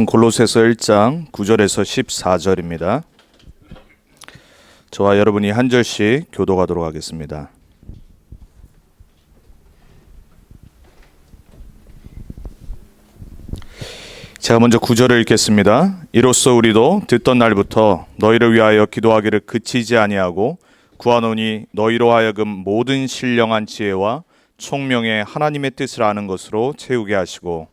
골로새서 1장 9절에서 14절입니다. 저와 여러분이 한 절씩 교독하도록 하겠습니다. 제가 먼저 9절을 읽겠습니다. 이로써 우리도 듣던 날부터 너희를 위하여 기도하기를 그치지 아니하고 구하노니 너희로 하여금 모든 신령한 지혜와 총명의 하나님의 뜻을 아는 것으로 채우게 하시고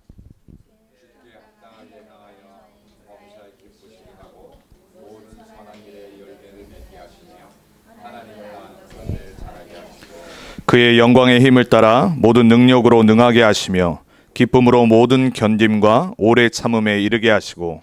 그의 영광의 힘을 따라 모든 능력으로 능하게 하시며 기쁨으로 모든 견딤과 오래 참음에 이르게 하시고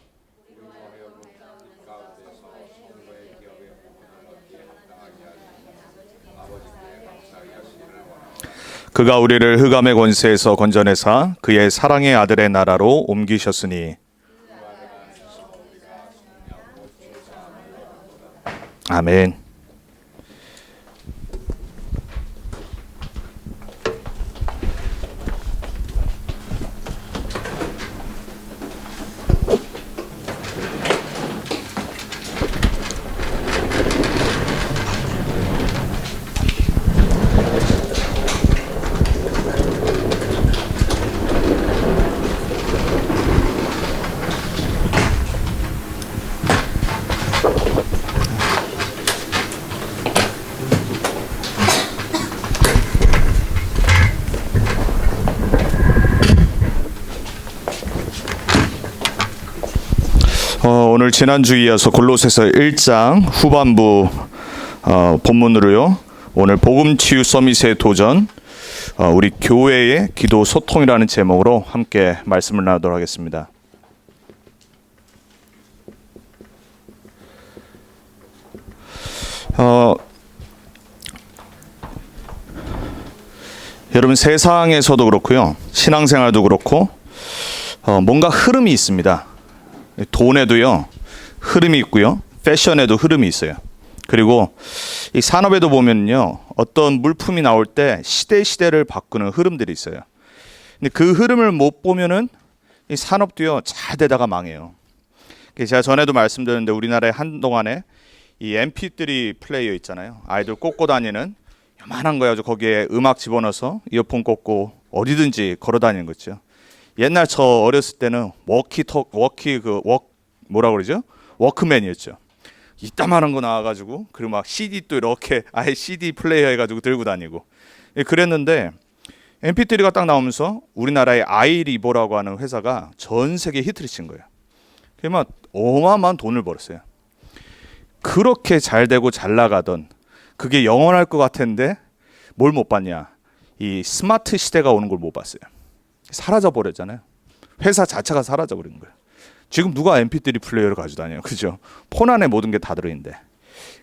그가 우리를 흑암의 권세에서 건져내사 그의 사랑의 아들의 나라로 옮기셨으니 아멘. 오늘 지난주에 이어서 골로새서 1장 후반부 본문으로요. 오늘 복음치유 서밋의 도전, 우리 교회의 기도 소통이라는 제목으로 함께 말씀을 나누도록 하겠습니다. 여러분 세상에서도 그렇고요. 신앙생활도 그렇고 뭔가 흐름이 있습니다. 돈에도요 흐름이 있고요, 패션에도 흐름이 있어요. 그리고 이 산업에도 보면요, 어떤 물품이 나올 때 시대를 바꾸는 흐름들이 있어요. 근데 그 흐름을 못 보면은 이 산업도요 잘 되다가 망해요. 제가 전에도 말씀드렸는데 우리나라에 한동안에 이 MP3 플레이어 있잖아요. 아이들 꽂고 다니는 요만한 거예요. 거기에 음악 집어넣어서 이어폰 꽂고 어디든지 걸어 다니는 거죠. 옛날 저 어렸을 때는 뭐라 그러죠? 워크맨이었죠. 이따만한 거 나와가지고 그리고 막 CD 또 이렇게 아예 CD 플레이어 해가지고 들고 다니고 그랬는데 MP3가 딱 나오면서 우리나라의 아이리버라고 하는 회사가 전 세계 히트를 친 거예요. 그러면 어마어마한 돈을 벌었어요. 그렇게 잘 되고 잘 나가던 그게 영원할 것 같았는데 뭘 못 봤냐? 이 스마트 시대가 오는 걸 못 봤어요. 사라져 버렸잖아요. 회사 자체가 사라져 버린 거예요. 지금 누가 MP3 플레이어를 가지고 다녀요, 그죠? 폰 안에 모든 게 다 들어있는데.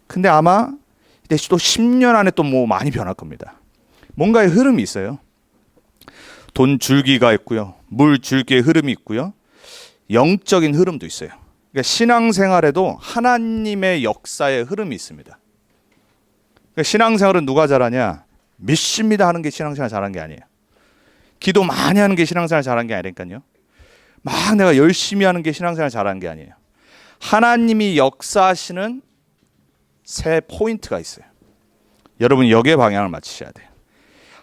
근데 아마 또 10년 안에 또 뭐 많이 변할 겁니다. 뭔가의 흐름이 있어요. 돈 줄기가 있고요, 물 줄기의 흐름이 있고요, 영적인 흐름도 있어요. 그러니까 신앙생활에도 하나님의 역사의 흐름이 있습니다. 그러니까 신앙생활은 누가 잘하냐? 믿습니다 하는 게 신앙생활 잘하는 게 아니에요. 기도 많이 하는 게 신앙생활 잘하는 게 아니라니까요. 막 내가 열심히 하는 게 신앙생활 잘하는 게 아니에요. 하나님이 역사하시는 세 포인트가 있어요. 여러분 여기에 방향을 맞추셔야 돼요.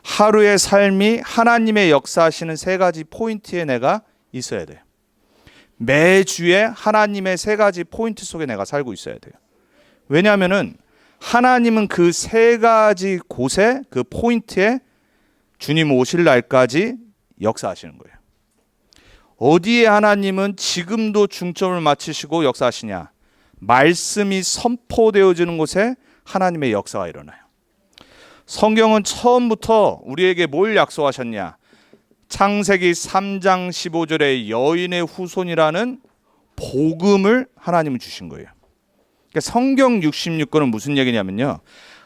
하루의 삶이 하나님의 역사하시는 세 가지 포인트에 내가 있어야 돼요. 매주에 하나님의 세 가지 포인트 속에 내가 살고 있어야 돼요. 왜냐하면은 하나님은 그 세 가지 곳에 그 포인트에 주님 오실 날까지 역사하시는 거예요. 어디에 하나님은 지금도 중점을 맞추시고 역사하시냐? 말씀이 선포되어지는 곳에 하나님의 역사가 일어나요. 성경은 처음부터 우리에게 뭘 약속하셨냐? 창세기 3장 15절에 여인의 후손이라는 복음을 하나님은 주신 거예요. 그러니까 성경 66권은 무슨 얘기냐면요,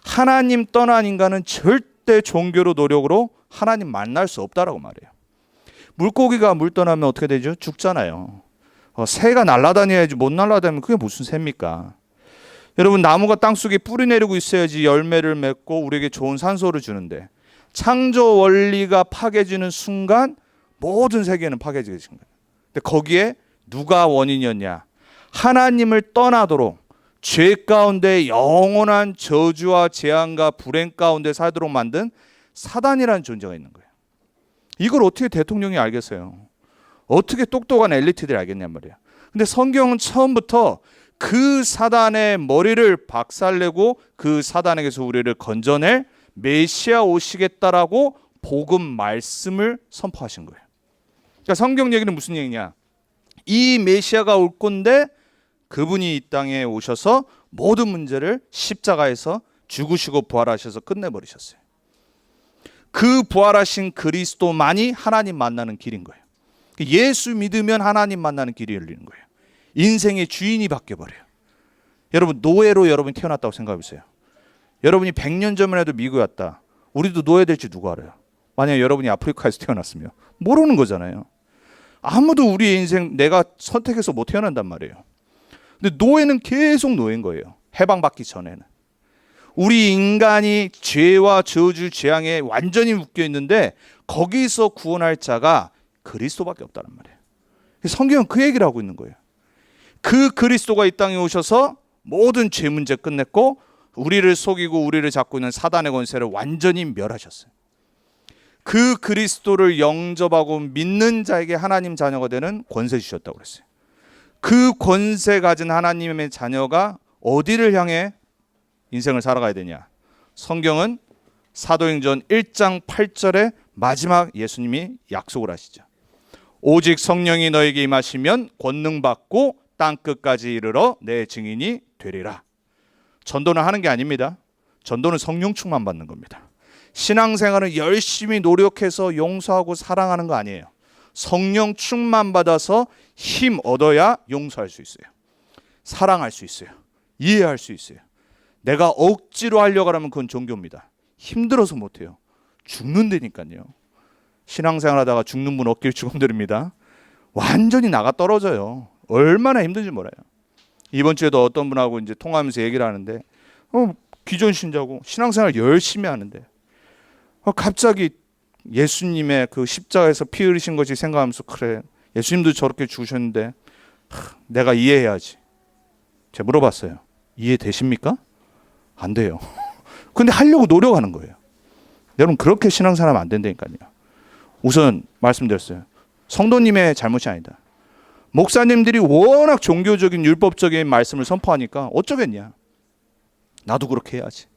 하나님 떠난 인간은 절대 종교로 노력으로 하나님 만날 수 없다라고 말해요. 물고기가 물 떠나면 어떻게 되죠? 죽잖아요. 새가 날아다녀야지 못 날아다니면 그게 무슨 새입니까? 여러분 나무가 땅속에 뿌리 내리고 있어야지 열매를 맺고 우리에게 좋은 산소를 주는데 창조 원리가 파괴지는 순간 모든 세계는 파괴지는 거예요. 근데 거기에 누가 원인이었냐? 하나님을 떠나도록 죄 가운데 영원한 저주와 재앙과 불행 가운데 살도록 만든 사단이라는 존재가 있는 거예요. 이걸 어떻게 대통령이 알겠어요? 어떻게 똑똑한 엘리트들이 알겠냔 말이에요. 근데 성경은 처음부터 그 사단의 머리를 박살내고 그 사단에게서 우리를 건져낼 메시아 오시겠다라고 복음 말씀을 선포하신 거예요. 그러니까 성경 얘기는 무슨 얘기냐? 이 메시아가 올 건데 그분이 이 땅에 오셔서 모든 문제를 십자가에서 죽으시고 부활하셔서 끝내버리셨어요. 그 부활하신 그리스도만이 하나님 만나는 길인 거예요. 예수 믿으면 하나님 만나는 길이 열리는 거예요. 인생의 주인이 바뀌어버려요. 여러분, 노예로 여러분이 태어났다고 생각해 보세요. 여러분이 100년 전만 해도 미국에 왔다. 우리도 노예 될지 누가 알아요? 만약에 여러분이 아프리카에서 태어났으면 모르는 거잖아요. 아무도 우리의 인생 내가 선택해서 못 태어난단 말이에요. 근데 노예는 계속 노예인 거예요. 해방받기 전에는. 우리 인간이 죄와 저주, 재앙에 완전히 묶여 있는데 거기서 구원할 자가 그리스도밖에 없다는 말이에요. 성경은 그 얘기를 하고 있는 거예요. 그 그리스도가 이 땅에 오셔서 모든 죄 문제 끝냈고 우리를 속이고 우리를 잡고 있는 사단의 권세를 완전히 멸하셨어요. 그 그리스도를 영접하고 믿는 자에게 하나님 자녀가 되는 권세 주셨다고 그랬어요. 그 권세 가진 하나님의 자녀가 어디를 향해 인생을 살아가야 되냐? 성경은 사도행전 1장 8절에 마지막 예수님이 약속을 하시죠. 오직 성령이 너에게 임하시면 권능 받고 땅 끝까지 이르러 내 증인이 되리라. 전도는 하는 게 아닙니다. 전도는 성령 충만 받는 겁니다. 신앙생활은 열심히 노력해서 용서하고 사랑하는 거 아니에요. 성령 충만 받아서 힘 얻어야 용서할 수 있어요. 사랑할 수 있어요. 이해할 수 있어요. 내가 억지로 하려고 하면 그건 종교입니다. 힘들어서 못해요. 죽는다니까요. 신앙생활 하다가 죽는 분 어깨를 축원드립니다. 완전히 나가 떨어져요. 얼마나 힘든지 몰라요. 이번 주에도 어떤 분하고 이제 통화하면서 얘기를 하는데 기존 신자고 신앙생활 열심히 하는데 갑자기 예수님의 그 십자가에서 피 흘리신 것이 생각하면서 그래 예수님도 저렇게 죽으셨는데 내가 이해해야지. 제가 물어봤어요. 이해되십니까? 안 돼요. 근데 하려고 노력하는 거예요. 여러분 그렇게 신앙생활하면 안 된다니까요. 우선 말씀드렸어요. 성도님의 잘못이 아니다. 목사님들이 워낙 종교적인 율법적인 말씀을 선포하니까 어쩌겠냐. 나도 그렇게 해야지.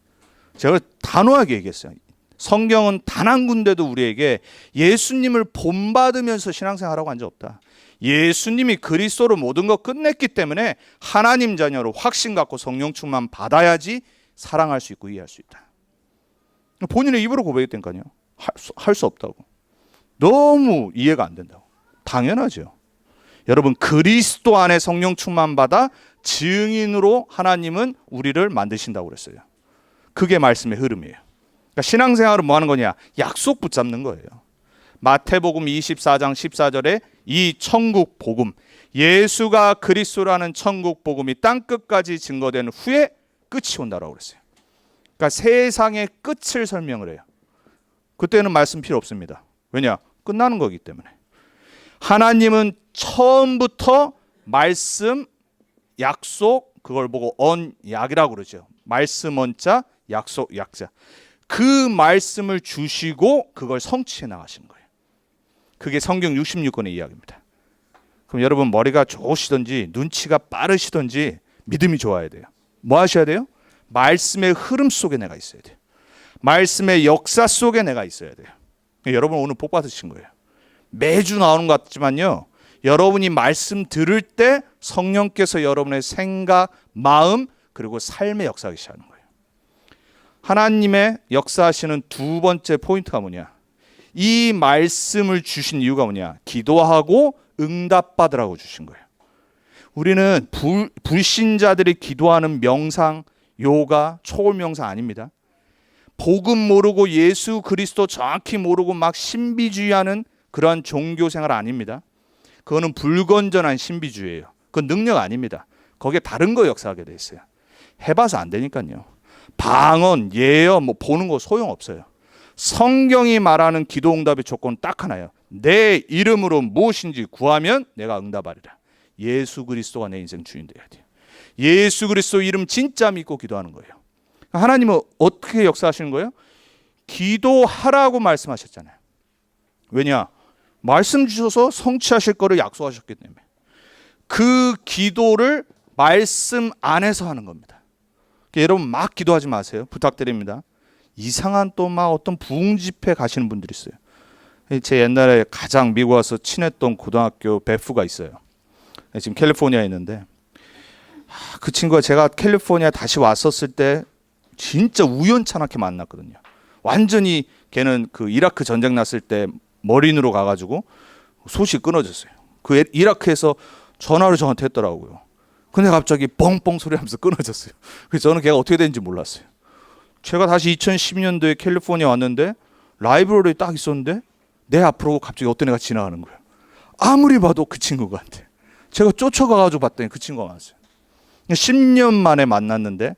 제가 단호하게 얘기했어요. 성경은 단 한 군데도 우리에게 예수님을 본받으면서 신앙생활하고 한 적 없다. 예수님이 그리스도로 모든 것 끝냈기 때문에 하나님 자녀로 확신 갖고 성령 충만 받아야지 사랑할 수 있고 이해할 수 있다. 본인의 입으로 고백했다니까요. 할 수 없다고. 너무 이해가 안 된다고. 당연하죠. 여러분 그리스도 안에 성령 충만 받아 증인으로 하나님은 우리를 만드신다고 그랬어요. 그게 말씀의 흐름이에요. 그러니까 신앙생활은 뭐 하는 거냐? 약속 붙잡는 거예요. 마태복음 24장 14절에 이 천국 복음, 예수가 그리스도라는 천국 복음이 땅끝까지 증거된 후에 끝이 온다라고 그랬어요. 그러니까 세상의 끝을 설명을 해요. 그때는 말씀 필요 없습니다. 왜냐? 끝나는 거기 때문에. 하나님은 처음부터 말씀, 약속, 그걸 보고 언약이라고 그러죠. 말씀 언자, 약속 약자. 그 말씀을 주시고 그걸 성취해 나가시는 거예요. 그게 성경 66권의 이야기입니다. 그럼 여러분 머리가 좋으시든지 눈치가 빠르시든지 믿음이 좋아야 돼요. 뭐 하셔야 돼요? 말씀의 흐름 속에 내가 있어야 돼요. 말씀의 역사 속에 내가 있어야 돼요. 여러분 오늘 복 받으신 거예요. 매주 나오는 것 같지만요. 여러분이 말씀 들을 때 성령께서 여러분의 생각, 마음 그리고 삶의 역사하기 시작하는 거예요. 하나님의 역사하시는 두 번째 포인트가 뭐냐? 이 말씀을 주신 이유가 뭐냐? 기도하고 응답받으라고 주신 거예요. 우리는 불신자들이 기도하는 명상, 요가, 초월 명상 아닙니다. 복음 모르고 예수 그리스도 정확히 모르고 막 신비주의하는 그러한 종교 생활 아닙니다. 그거는 불건전한 신비주의예요. 그건 능력 아닙니다. 거기에 다른 거 역사하게 돼 있어요. 해봐서 안 되니까요. 방언, 예언 뭐 보는 거 소용없어요. 성경이 말하는 기도 응답의 조건 딱 하나예요. 내 이름으로 무엇인지 구하면 내가 응답하리라. 예수 그리스도가 내 인생 주인 돼야 돼요. 예수 그리스도 이름 진짜 믿고 기도하는 거예요. 하나님은 어떻게 역사하시는 거예요? 기도하라고 말씀하셨잖아요. 왜냐? 말씀 주셔서 성취하실 거를 약속하셨기 때문에 그 기도를 말씀 안에서 하는 겁니다. 그러니까 여러분 막 기도하지 마세요. 부탁드립니다. 이상한 또 막 어떤 부흥 집회 가시는 분들이 있어요. 제 옛날에 가장 미국 와서 친했던 고등학교 베프가 있어요. 지금 캘리포니아에 있는데 그 친구가 제가 캘리포니아 다시 왔었을 때 진짜 우연찮게 만났거든요. 완전히 걔는 그 이라크 전쟁 났을 때 머린으로 가가지고 소식 끊어졌어요. 그 이라크에서 전화를 저한테 했더라고요. 근데 갑자기 뻥뻥 소리하면서 끊어졌어요. 그래서 저는 걔가 어떻게 된지 몰랐어요. 제가 다시 2010년도에 캘리포니아 왔는데 라이브러리 딱 있었는데 내 앞으로 갑자기 어떤 애가 지나가는 거예요. 아무리 봐도 그 친구 같아. 제가 쫓아가가지고 봤더니 그 친구가 왔어요. 10년 만에 만났는데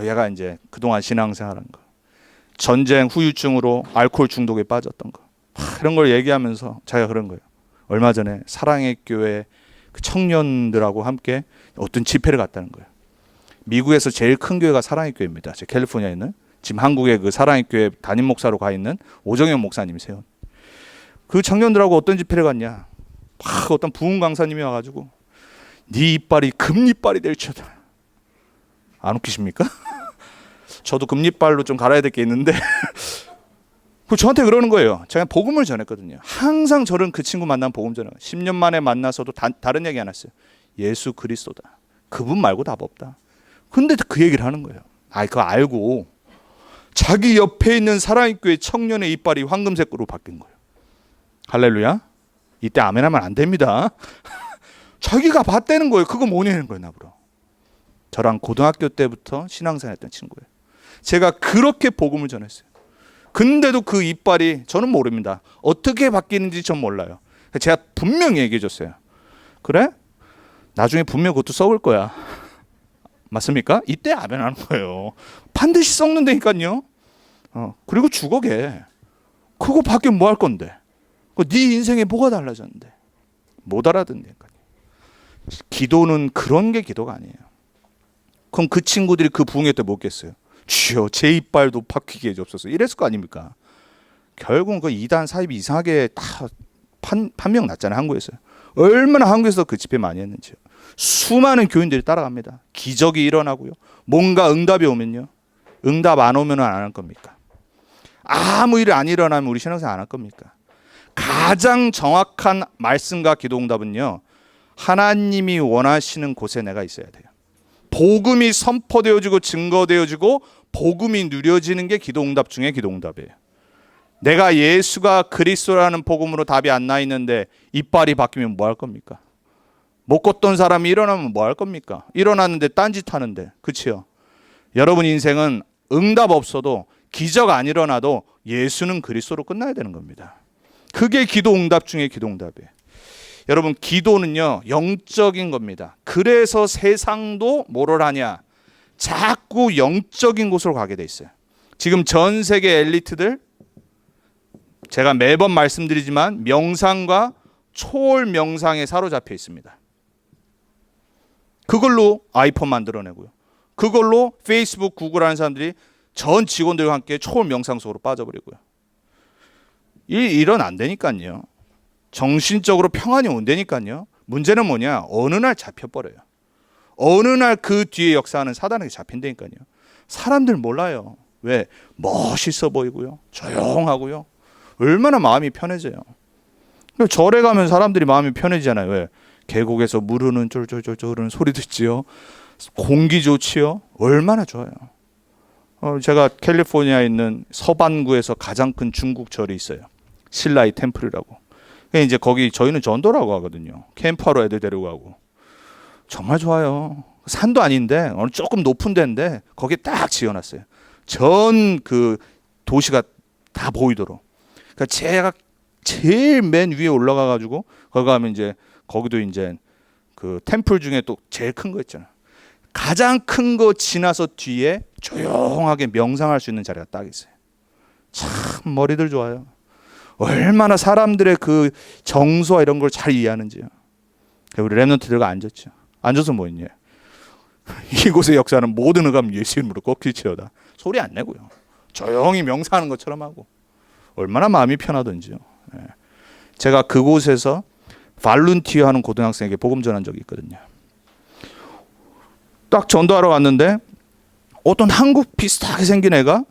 얘가 이제 그동안 신앙생활한 거, 전쟁 후유증으로 알코올 중독에 빠졌던 거, 이런 걸 얘기하면서 자기가 그런 거예요. 얼마 전에 사랑의 교회 그 청년들하고 함께 어떤 집회를 갔다는 거예요. 미국에서 제일 큰 교회가 사랑의 교회입니다. 제 캘리포니아에 있는 지금 한국의 그 사랑의 교회 담임 목사로 가 있는 오정현 목사님이세요. 그 청년들하고 어떤 집회를 갔냐? 어떤 부흥 강사님이 와가지고 네 이빨이 금이빨이 될지어다. 안 웃기십니까? 저도 금이빨로 좀 갈아야 될 게 있는데 저한테 그러는 거예요. 제가 복음을 전했거든요. 항상 저는 그 친구 만나면 복음 전해요. 10년 만에 만나서도 다른 얘기 안 했어요. 예수 그리스도다. 그분 말고 답 없다. 근데 그 얘기를 하는 거예요. 그거 알고 자기 옆에 있는 사랑의 교회 청년의 이빨이 황금색으로 바뀐 거예요. 할렐루야. 이때 아멘하면 안 됩니다. 자기가 봤다는 거예요. 그거 뭐냐는 거예요. 나보러. 저랑 고등학교 때부터 신앙생활 했던 친구예요. 제가 그렇게 복음을 전했어요. 근데도 그 이빨이 저는 모릅니다. 어떻게 바뀌는지 전 몰라요. 제가 분명히 얘기해 줬어요. 그래? 나중에 분명 그것도 썩을 거야. 맞습니까? 이때 아멘하는 거예요. 반드시 썩는다니까요. 그리고 죽어 걔. 그거 바뀌면 뭐 할 건데? 네 인생에 뭐가 달라졌는데? 못 알아듣는다니까요. 기도는 그런 게 기도가 아니에요. 그럼 그 친구들이 그 부흥회 때 뭐겠어요? 주여 제 이빨도 바뀌게 해주옵소서 이랬을 거 아닙니까? 결국은 그 이단 사입이 이상하게 다 판명 났잖아요. 한국에서. 얼마나 한국에서 그 집회 많이 했는지요. 수많은 교인들이 따라갑니다. 기적이 일어나고요. 뭔가 응답이 오면요. 응답 안 오면 안 할 겁니까? 아무 일 안 일어나면 우리 신앙생활 안 할 겁니까? 가장 정확한 말씀과 기도 응답은요. 하나님이 원하시는 곳에 내가 있어야 돼요. 복음이 선포되어지고 증거되어지고 복음이 누려지는 게 기도응답 중에 기도응답이에요. 내가 예수가 그리스도라는 복음으로 답이 안 나 있는데 이빨이 바뀌면 뭐 할 겁니까? 못 걷던 사람이 일어나면 뭐 할 겁니까? 일어났는데 딴짓 하는데. 그치요? 여러분 인생은 응답 없어도 기적 안 일어나도 예수는 그리스도로 끝나야 되는 겁니다. 그게 기도응답 중에 기도응답이에요. 여러분 기도는요 영적인 겁니다. 그래서 세상도 뭐를 하냐? 자꾸 영적인 곳으로 가게 돼 있어요. 지금 전 세계 엘리트들 제가 매번 말씀드리지만 명상과 초월 명상에 사로잡혀 있습니다. 그걸로 아이폰 만들어내고요. 그걸로 페이스북, 구글 하는 사람들이 전 직원들과 함께 초월 명상 속으로 빠져버리고요. 일은 안 되니까요. 정신적으로 평안이 온다니까요. 문제는 뭐냐? 어느 날 잡혀버려요. 어느 날 그 뒤에 역사하는 사단에게 잡힌다니까요. 사람들 몰라요. 왜? 멋있어 보이고요. 조용하고요. 얼마나 마음이 편해져요. 절에 가면 사람들이 마음이 편해지잖아요. 왜? 계곡에서 물 흐르는 쫄쫄쫄쫄 흐르는 소리 듣지요. 공기 좋지요. 얼마나 좋아요. 제가 캘리포니아에 있는 서반구에서 가장 큰 중국 절이 있어요. 신라이 템플이라고. 이제 거기 저희는 전도라고 하거든요. 캠프하러 애들 데려가고. 정말 좋아요. 산도 아닌데 어느 조금 높은 데인데 거기에 딱 지어놨어요. 전 그 도시가 다 보이도록. 그러니까 제가 제일 맨 위에 올라가 가지고 거기 가면 이제 거기도 이제 그 템플 중에 또 제일 큰 거 있잖아요. 가장 큰 거 지나서 뒤에 조용하게 명상할 수 있는 자리가 딱 있어요. 참 머리들 좋아요. 얼마나 사람들의 그 정서와 이런 걸 잘 이해하는지요. 우리 렘넌트들과 앉았죠. 앉아서 뭐 있냐? 이곳의 역사는 모든 의감 예수 이름으로 꺾일지어다. 소리 안 내고요. 조용히 명상하는 것처럼 하고. 얼마나 마음이 편하던지요. 제가 그곳에서 발룬티어 하는 고등학생에게 복음 전한 적이 있거든요. 딱 전도하러 갔는데 어떤 한국 비슷하게 생긴 애가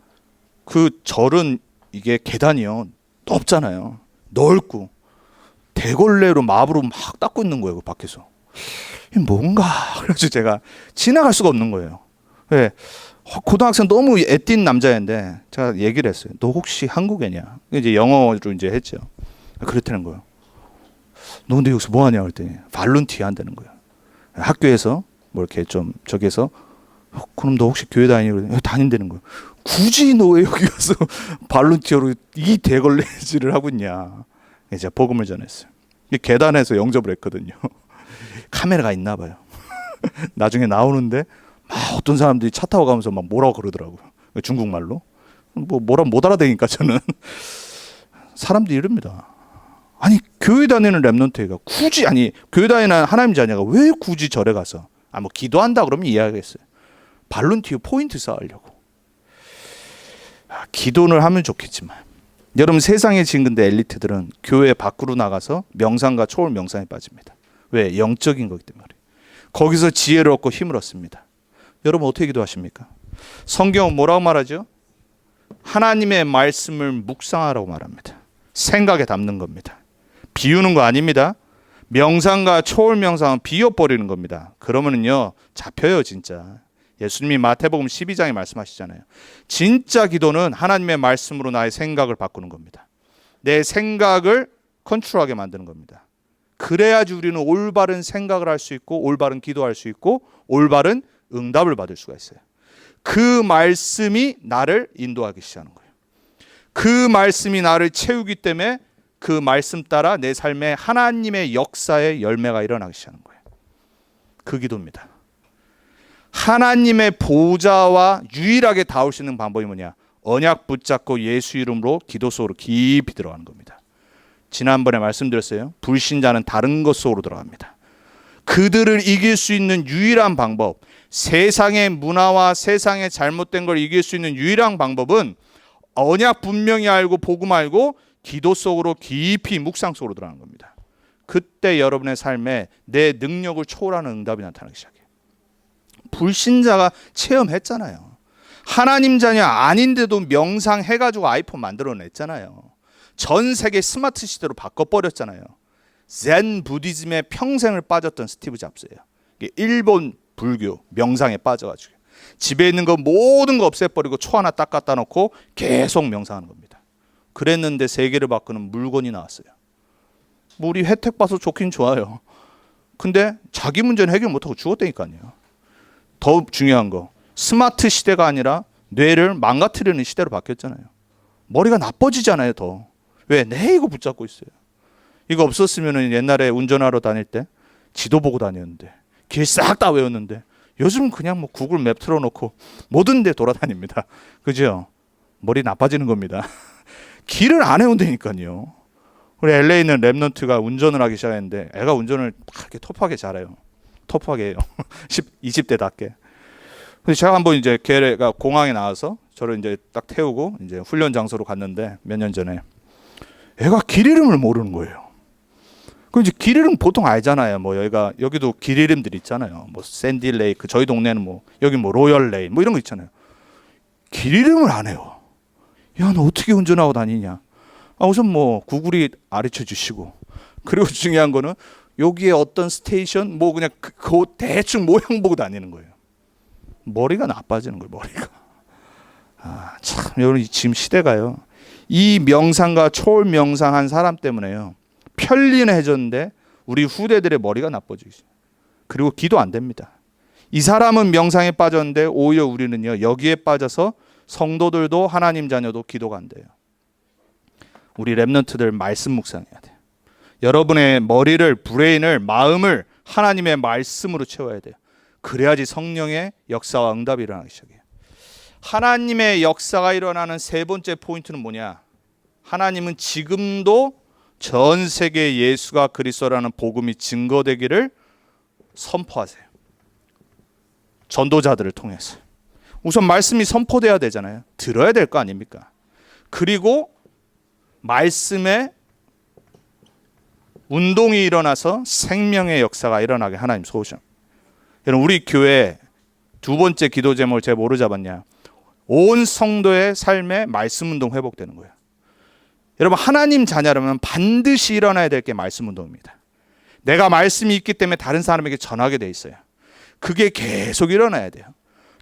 그 절은 이게 계단이요. 높잖아요. 넓고 대걸레로 마블로 막 닦고 있는 거예요. 그 밖에서. 뭔가 그래서 제가 지나갈 수가 없는 거예요. 왜? 고등학생 너무 애띤 남자인데 제가 얘기를 했어요. 너 혹시 한국애냐? 이제 영어로 이제 했죠. 그렇다는 거예요. 너 근데 여기서 뭐 하냐 그랬더니 발룬티어 한다는 거예요. 학교에서 뭐 이렇게 좀 저기서 그럼 너 혹시 교회 다니니? 다닌다는 거예요. 굳이 너 왜 여기 와서 발룬티어로 이 대걸레질을 하고 있냐? 이제 복음을 전했어요. 계단에서 영접을 했거든요. 카메라가 있나 봐요. 나중에 나오는데 막 어떤 사람들이 차 타고 가면서 막 뭐라고 그러더라고요. 중국말로. 뭐라 못 알아듣으니까 저는. 사람들이 이럽니다. 아니 교회 다니는 렘넌트가 굳이 교회 다니는 하나님 자녀가 왜 굳이 절에 가서 뭐 기도한다 그러면 이해하겠어요. 발룬티어 포인트 쌓으려고. 기도를 하면 좋겠지만 여러분 세상에 지금 근데 엘리트들은 교회 밖으로 나가서 명상과 초월 명상에 빠집니다. 왜? 영적인 거기 때문에. 거기서 지혜를 얻고 힘을 얻습니다. 여러분 어떻게 기도하십니까? 성경은 뭐라고 말하죠? 하나님의 말씀을 묵상하라고 말합니다. 생각에 담는 겁니다. 비우는 거 아닙니다. 명상과 초월 명상은 비워버리는 겁니다. 그러면은요 잡혀요 진짜. 예수님이 마태복음 12장에 말씀하시잖아요. 진짜 기도는 하나님의 말씀으로 나의 생각을 바꾸는 겁니다. 내 생각을 컨트롤하게 만드는 겁니다. 그래야지 우리는 올바른 생각을 할 수 있고 올바른 기도할 수 있고 올바른 응답을 받을 수가 있어요. 그 말씀이 나를 인도하기 시작하는 거예요. 그 말씀이 나를 채우기 때문에 그 말씀 따라 내 삶에 하나님의 역사의 열매가 일어나기 시작하는 거예요. 그 기도입니다. 하나님의 보좌와 유일하게 닿을 수 있는 방법이 뭐냐? 언약 붙잡고 예수 이름으로 기도 속으로 깊이 들어가는 겁니다. 지난번에 말씀드렸어요. 불신자는 다른 것 속으로 들어갑니다. 그들을 이길 수 있는 유일한 방법, 세상의 문화와 세상의 잘못된 걸 이길 수 있는 유일한 방법은 언약 분명히 알고 복음 알고 기도 속으로 깊이 묵상 속으로 들어가는 겁니다. 그때 여러분의 삶에 내 능력을 초월하는 응답이 나타나기 시작해요. 불신자가 체험했잖아요. 하나님 자녀 아닌데도 명상해가지고 아이폰 만들어냈잖아요. 전 세계 스마트 시대로 바꿔버렸잖아요. 젠 부디즘에 평생을 빠졌던 스티브 잡스예요. 일본 불교 명상에 빠져가지고 집에 있는 거 모든 거 없애버리고 초 하나 딱 갖다 놓고 계속 명상하는 겁니다. 그랬는데 세계를 바꾸는 물건이 나왔어요. 뭐 우리 혜택 봐서 좋긴 좋아요. 근데 자기 문제는 해결 못하고 죽었다니까요. 더 중요한 거 스마트 시대가 아니라 뇌를 망가뜨리는 시대로 바뀌었잖아요. 머리가 나빠지잖아요. 더. 왜? 내 이거 붙잡고 있어요. 이거 없었으면 옛날에 운전하러 다닐 때 지도 보고 다녔는데 길 싹 다 외웠는데 요즘 그냥 뭐 구글 맵 틀어놓고 모든 데 돌아다닙니다. 그죠? 머리 나빠지는 겁니다. 길을 안 외운다니까요. 우리 LA는 랩넌트가 운전을 하기 시작했는데 애가 운전을 이렇게 터프하게 잘해요. 터프하게 해요. 20대답게. 근데 제가 한번 이제 걔가 공항에 나와서 저를 이제 딱 태우고 이제 훈련 장소로 갔는데 몇 년 전에 애가 길 이름을 모르는 거예요. 그 이제 길 이름 보통 알잖아요. 뭐 여기도 길 이름들 있잖아요. 뭐 샌디 레이크, 저희 동네는 뭐 여기 뭐 로열 레인 뭐 이런 거 있잖아요. 길 이름을 안 해요. 야, 너 어떻게 운전하고 다니냐? 우선 뭐 구글이 가르쳐 주시고 그리고 중요한 거는 여기에 어떤 스테이션 뭐 그냥 그 대충 모양 보고 다니는 거예요. 머리가 나빠지는 거예요. 머리가. 참 여러분 지금 시대가요. 이 명상과 초월 명상한 사람 때문에요. 편리는 해줬는데 우리 후대들의 머리가 나빠지기 시작해요. 그리고 기도 안 됩니다. 이 사람은 명상에 빠졌는데 오히려 우리는요 여기에 빠져서 성도들도 하나님 자녀도 기도가 안 돼요. 우리 랩넌트들 말씀 묵상해야 돼요. 여러분의 머리를 브레인을 마음을 하나님의 말씀으로 채워야 돼요. 그래야지 성령의 역사와 응답이 일어나기 시작해요. 하나님의 역사가 일어나는 세 번째 포인트는 뭐냐? 하나님은 지금도 전 세계에 예수가 그리스도라는 복음이 증거되기를 선포하세요. 전도자들을 통해서. 우선 말씀이 선포돼야 되잖아요. 들어야 될 거 아닙니까? 그리고 말씀에 운동이 일어나서 생명의 역사가 일어나게 하나님 소우셔. 여러분, 우리 교회 두 번째 기도 제목을 제가 뭐로 잡았냐? 온 성도의 삶에 말씀 운동 회복되는 거예요. 여러분, 하나님 자녀라면 반드시 일어나야 될 게 말씀 운동입니다. 내가 말씀이 있기 때문에 다른 사람에게 전하게 돼 있어요. 그게 계속 일어나야 돼요.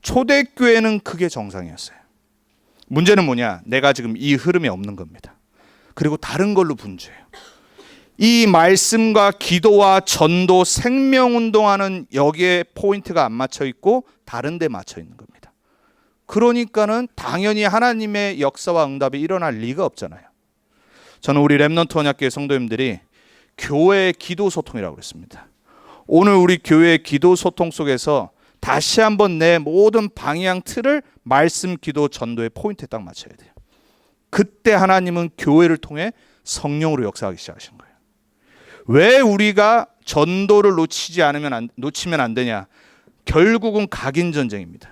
초대교회는 그게 정상이었어요. 문제는 뭐냐? 내가 지금 이 흐름이 없는 겁니다. 그리고 다른 걸로 분주해요. 이 말씀과 기도와 전도, 생명운동하는 여기에 포인트가 안 맞춰 있고 다른 데 맞춰 있는 겁니다. 그러니까는 당연히 하나님의 역사와 응답이 일어날 리가 없잖아요. 저는 우리 렘넌트 언약교회 성도님들이 교회의 기도 소통이라고 그랬습니다. 오늘 우리 교회의 기도 소통 속에서 다시 한번 내 모든 방향 틀을 말씀, 기도, 전도의 포인트에 딱 맞춰야 돼요. 그때 하나님은 교회를 통해 성령으로 역사하기 시작하신 거예요. 왜 우리가 전도를 놓치면 안 되냐? 결국은 각인 전쟁입니다.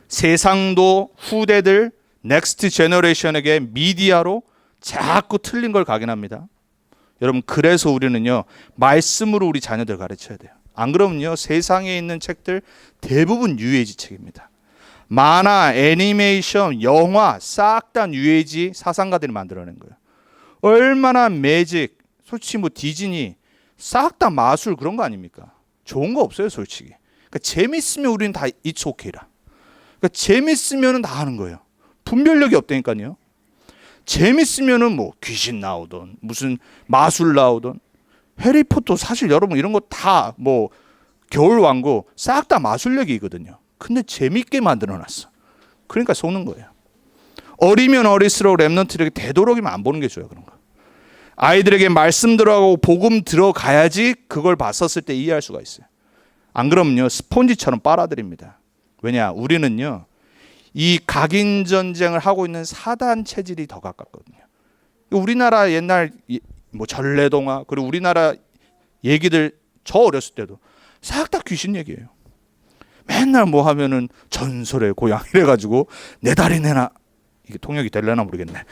세상도 후대들, 넥스트 제너레이션에게 미디어로 자꾸 틀린 걸 각인합니다. 여러분, 그래서 우리는요, 말씀으로 우리 자녀들 가르쳐야 돼요. 안 그러면요, 세상에 있는 책들 대부분 뉴에이지 책입니다. 만화, 애니메이션, 영화 싹 다 뉴에이지 사상가들이 만들어낸 거예요. 얼마나 매직, 솔직히 뭐 디즈니 싹 다 마술 그런 거 아닙니까? 좋은 거 없어요, 솔직히. 그러니까 재밌으면 우리는 다 it's okay라. 그러니까 재밌으면은 다 하는 거예요. 분별력이 없다니까요. 재밌으면은 뭐 귀신 나오던 무슨 마술 나오던 해리포터 사실 여러분 이런 거 다 뭐 겨울왕국 싹 다 마술 얘기거든요. 근데 재밌게 만들어놨어. 그러니까 속는 거예요. 어리면 어릴수록 렘넌트들에게 되도록이면 안 보는 게 좋아요. 그런 거. 아이들에게 말씀 들어가고 복음 들어가야지 그걸 봤었을 때 이해할 수가 있어요. 안 그러면요 스폰지처럼 빨아들입니다. 왜냐? 우리는요 이 각인 전쟁을 하고 있는 사단 체질이 더 가깝거든요. 우리나라 옛날 뭐 전래동화 그리고 우리나라 얘기들 저 어렸을 때도 싹 다 귀신 얘기예요. 맨날 뭐 하면은 전설의 고향 이래가지고 내 다리 내놔, 이게 통역이 될려나 모르겠네.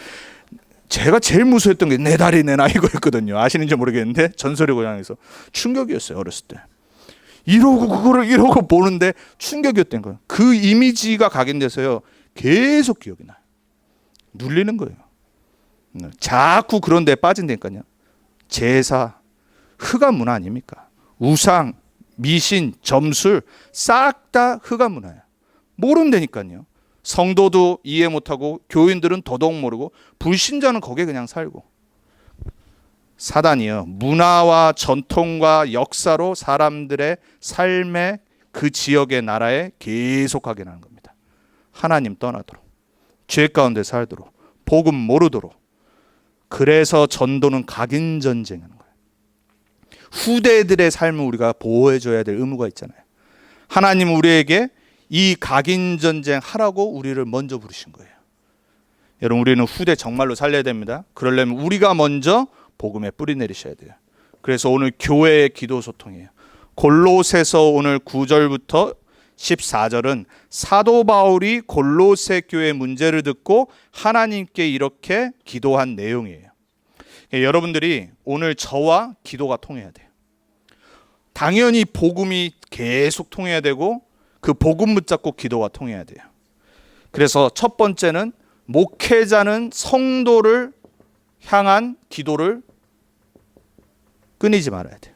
제가 제일 무서웠던 게 내 다리 내놔 이거였거든요. 아시는지 모르겠는데 전설의 고향에서 충격이었어요. 어렸을 때 이러고 보는데 충격이었던 거예요. 그 이미지가 각인돼서요 계속 기억이 나요. 눌리는 거예요. 자꾸 그런 데 빠진다니까요. 제사, 흑암 문화 아닙니까? 우상, 미신, 점술 싹 다 흑암 문화예요. 모른다니까요. 성도도 이해 못하고 교인들은 더더욱 모르고 불신자는 거기에 그냥 살고. 사단이요 문화와 전통과 역사로 사람들의 삶에 그 지역의 나라에 계속 각인하는 겁니다. 하나님 떠나도록, 죄 가운데 살도록, 복음 모르도록. 그래서 전도는 각인 전쟁하는 거예요. 후대들의 삶을 우리가 보호해줘야 될 의무가 있잖아요. 하나님 우리에게 이 각인 전쟁 하라고 우리를 먼저 부르신 거예요. 여러분, 우리는 후대 정말로 살려야 됩니다. 그러려면 우리가 먼저 복음에 뿌리 내리셔야 돼요. 그래서 오늘 교회의 기도 소통이에요. 골로새서 오늘 9절부터 14절은 사도 바울이 골로새 교회 문제를 듣고 하나님께 이렇게 기도한 내용이에요. 여러분들이 오늘 저와 기도가 통해야 돼요. 당연히 복음이 계속 통해야 되고 그 복음 붙잡고 기도가 통해야 돼요. 그래서 첫 번째는 목회자는 성도를 향한 기도를 끊이지 말아야 돼요.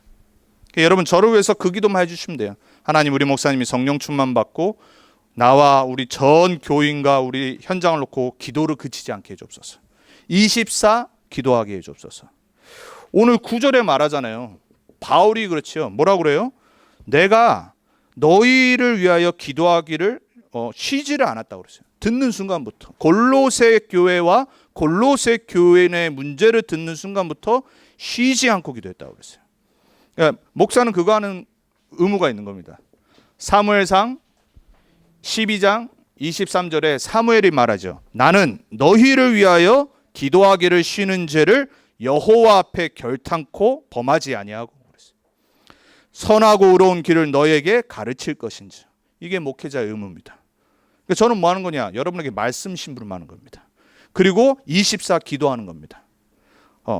여러분 저를 위해서 그 기도만 해주시면 돼요. 하나님, 우리 목사님이 성령 충만 받고 나와 우리 전 교인과 우리 현장을 놓고 기도를 그치지 않게 해주옵소서. 24 기도하게 해주옵소서. 오늘 9절에 말하잖아요. 바울이 그렇지요. 뭐라고 그래요? 내가 너희를 위하여 기도하기를 쉬지를 않았다고 그랬어요. 듣는 순간부터 골로새 교회와 골로새 교인의 문제를 듣는 순간부터 쉬지 않고 기도했다고 그랬어요. 그러니까 목사는 그거 하는 의무가 있는 겁니다. 사무엘상 12장 23절에 사무엘이 말하죠. 나는 너희를 위하여 기도하기를 쉬는 죄를 여호와 앞에 결탄코 범하지 아니하고 그랬어요. 선하고 의로운 길을 너에게 가르칠 것인지. 이게 목회자의 의무입니다. 그러니까 저는 뭐 하는 거냐? 여러분에게 말씀 심부름하는 겁니다. 그리고 24 기도하는 겁니다.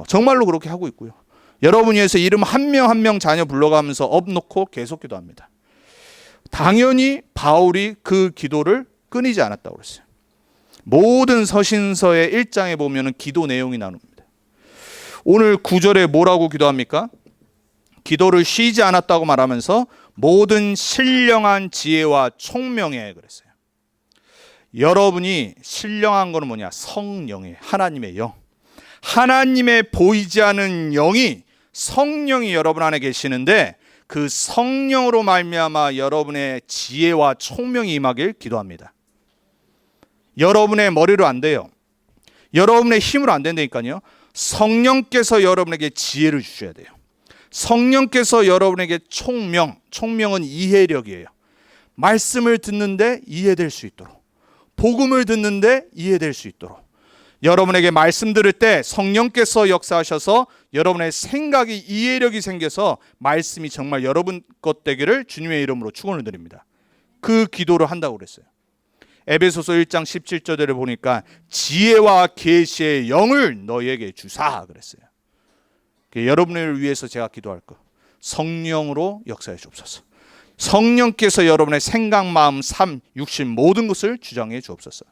정말로 그렇게 하고 있고요. 여러분 위해서 이름 한 명 한 명 자녀 불러가면서 업 놓고 계속 기도합니다. 당연히 바울이 그 기도를 끊이지 않았다고 그랬어요. 모든 서신서의 1장에 보면 기도 내용이 나눕니다. 오늘 9절에 뭐라고 기도합니까? 기도를 쉬지 않았다고 말하면서 모든 신령한 지혜와 총명에 그랬어요. 여러분이 신령한 거는 뭐냐? 성령이에요. 하나님의 영. 하나님의 보이지 않는 영이 성령이 여러분 안에 계시는데 그 성령으로 말미암아 여러분의 지혜와 총명이 임하길 기도합니다. 여러분의 머리로 안 돼요. 여러분의 힘으로 안 된다니까요. 성령께서 여러분에게 지혜를 주셔야 돼요. 성령께서 여러분에게 총명은 이해력이에요. 말씀을 듣는데 이해될 수 있도록, 복음을 듣는데 이해될 수 있도록, 여러분에게 말씀 들을 때 성령께서 역사하셔서 여러분의 생각이 이해력이 생겨서 말씀이 정말 여러분 것 되기를 주님의 이름으로 축원을 드립니다. 그 기도를 한다고 그랬어요. 에베소서 1장 17절을 보니까 지혜와 계시의 영을 너희에게 주사 그랬어요. 여러분을 위해서 제가 기도할 거, 성령으로 역사해 주옵소서. 성령께서 여러분의 생각, 마음, 삶, 육신 모든 것을 주장해 주옵소서.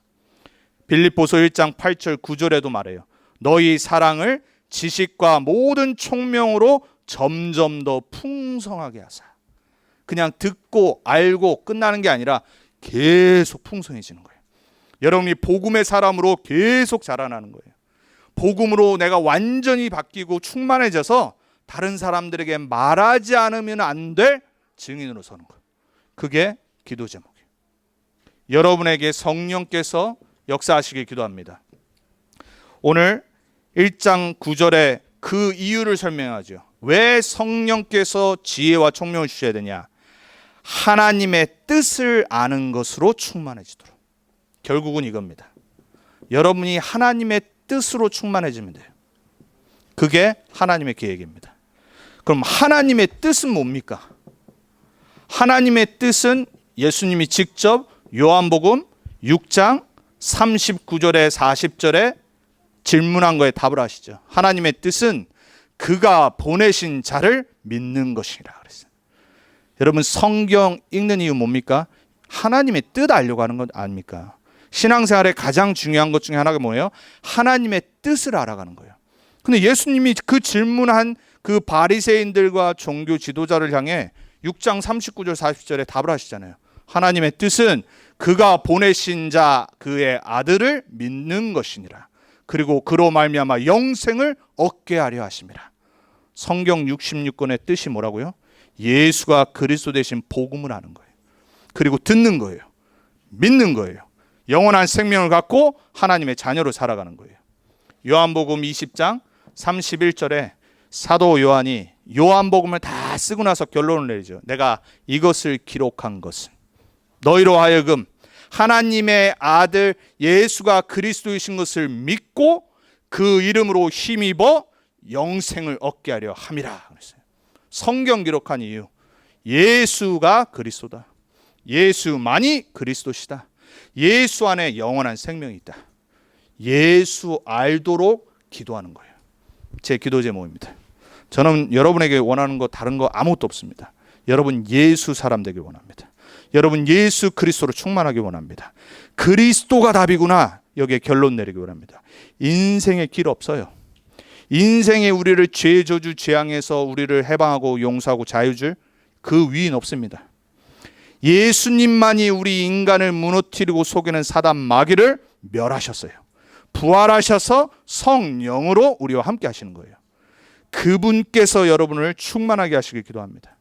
빌립보서 1장 8절 9절에도 말해요. 너희 사랑을 지식과 모든 총명으로 점점 더 풍성하게 하사. 그냥 듣고 알고 끝나는 게 아니라 계속 풍성해지는 거예요. 여러분이 복음의 사람으로 계속 자라나는 거예요. 복음으로 내가 완전히 바뀌고 충만해져서 다른 사람들에게 말하지 않으면 안 될 증인으로 서는 거예요. 그게 기도 제목이에요. 여러분에게 성령께서 역사하시길 기도합니다. 오늘 1장 9절에 그 이유를 설명하죠. 왜 성령께서 지혜와 총명을 주셔야 되냐? 하나님의 뜻을 아는 것으로 충만해지도록. 결국은 이겁니다. 여러분이 하나님의 뜻으로 충만해지면 돼요. 그게 하나님의 계획입니다. 그럼 하나님의 뜻은 뭡니까? 하나님의 뜻은 예수님이 직접 요한복음 6장 39절에 40절에 질문한 거에 답을 하시죠. 하나님의 뜻은 그가 보내신 자를 믿는 것이라 그랬어요. 여러분 성경 읽는 이유 뭡니까? 하나님의 뜻 알려고 하는 것 아닙니까? 신앙생활의 가장 중요한 것 중에 하나가 뭐예요? 하나님의 뜻을 알아가는 거예요. 근데 예수님이 그 질문한 그 바리새인들과 종교 지도자를 향해 6장 39절 40절에 답을 하시잖아요. 하나님의 뜻은 그가 보내신 자 그의 아들을 믿는 것이니라. 그리고 그로 말미암아 영생을 얻게 하려 하심이라. 성경 66권의 뜻이 뭐라고요? 예수가 그리스도 되신 복음을 아는 거예요. 그리고 듣는 거예요. 믿는 거예요. 영원한 생명을 갖고 하나님의 자녀로 살아가는 거예요. 요한복음 20장 31절에 사도 요한이 요한복음을 다 쓰고 나서 결론을 내리죠. 내가 이것을 기록한 것은 너희로 하여금 하나님의 아들 예수가 그리스도이신 것을 믿고 그 이름으로 힘입어 영생을 얻게 하려 함이라 그랬어요. 성경 기록한 이유, 예수가 그리스도다. 예수만이 그리스도시다. 예수 안에 영원한 생명이 있다. 예수 알도록 기도하는 거예요. 제 기도 제목입니다. 저는 여러분에게 원하는 거 다른 거 아무것도 없습니다. 여러분 예수 사람 되길 원합니다. 여러분 예수 그리스도로 충만하길 원합니다. 그리스도가 답이구나. 여기에 결론 내리기 원합니다. 인생의 길 없어요. 인생에 우리를 죄 저주 재앙에서 우리를 해방하고 용서하고 자유줄 그 위인 없습니다. 예수님만이 우리 인간을 무너뜨리고 속이는 사단 마귀를 멸하셨어요. 부활하셔서 성령으로 우리와 함께 하시는 거예요. 그분께서 여러분을 충만하게 하시길 기도합니다.